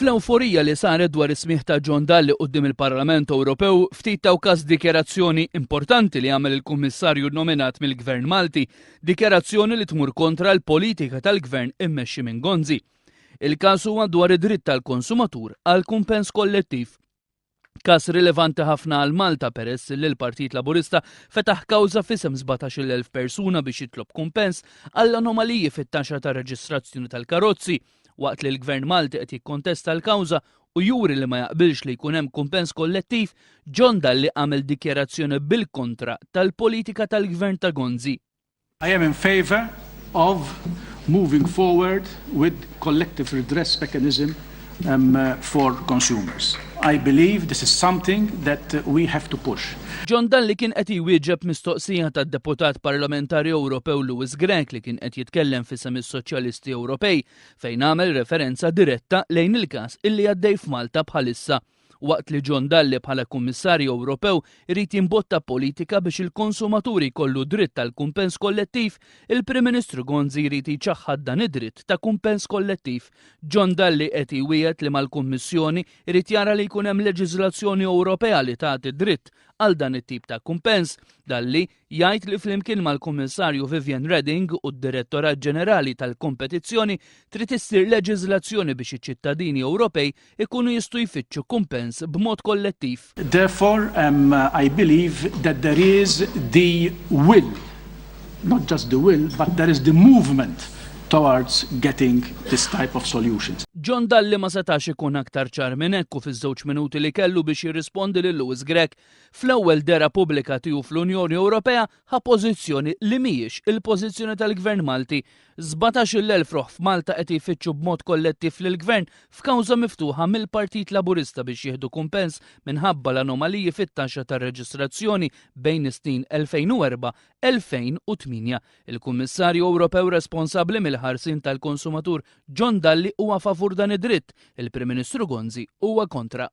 Fl-euforija li saret dwar is-smigħ ta' John Dalli quddiem il-Parlament Ewropew, ftit ta' każ dikjarazzjoni importanti li għamel il-Kummissarju nominat mill-Gvern Malti, dikjarazzjoni li tmur kontra l-politika tal-Gvern immexxi minn Gonzi. Il-każ huwa dwar id-dritt tal-konsumatur għal kumpens kollettiv. Każ rilevanti ħafna għal Malta peress li l-Partit Laburista fetaħ kawża f'isem 17,000 persuna biex jitlob kumpens għall anomaliji fit-taxxa ta' reġistrazzjoni tal-karozzi, waqt li l-Gvern Malti qed jikkontesta l-kawża u juri li ma jaqbilx li jkun hemm kumpens kollettiv, John Dalli għamel dikjarazzjoni bil-kontra tal-politika tal-Gvern ta' Gonzi. I am in favor of moving forward with collective redress mechanism for consumers. I believe this is something that we have to push. John Dalli kien qed jwieġeb mistoqsija tad-Deputat Parlamentari Ewropew Lewis Grech li kien qed jitkellem f'isem is-Soċjalisti Ewropej fejn għamel referenza diretta lejn il-każ illi għaddej f'Malta bħalissa. Waqt li John Dalli bħala Kummissarju Ewropew irid jimbotta politika biex il-konsumaturi jkollu dritt tal-kumpens kollettiv, il-Prim Ministru Gonzi jrid jiċaħħad dan id-dritt ta' kumpens kollettiv. John Dalli qed jwiegħed li mal-Kummissjoni irid jara li jkun hemm leġiżlazzjoni Ewropea li tagħti dritt għal dan it-tip ta' kumpens. Dalli jgħid li flimkien mal-Kummissarju Viviane Reding u d-Direttorat Ġenerali tal-Kompetizzjoni trid issir leġiżlazzjoni biex iċ-ċittadini Ewropej ikunu jistgħu jfittxu kumpens b'mod kollettiv. Therefore, I believe that there is the will, not just the will, but there is the movement towards getting this type of solutions. John Dalli ma setax ikun aktar ċar minn hekk u fiż-żewġ minuti li kellu biex jirrispondi lil Lewis Grech fl-ewwel dera pubblika tiegħu fl-Unjoni Ewropea ħa pożizzjoni li mhijiex il-pożizzjoni tal-Gvern Malti. 17,000 ruħ f'Malta qed jfittxu b'mod kollettiv lill-Gvern f'kawża miftuħa mill-Partit Laburista biex jieħdu kumpens minħabba l-anomaliji fit-taxxa tar-reġistrazzjoni bejn is-snin 2004-2008. Il-Kummissarju Ewropew responsabbli mill-ħarsien tal-konsumatur John Dalli huwa favur dan id-dritt, il-Prim Ministru Gonzi huwa kontra.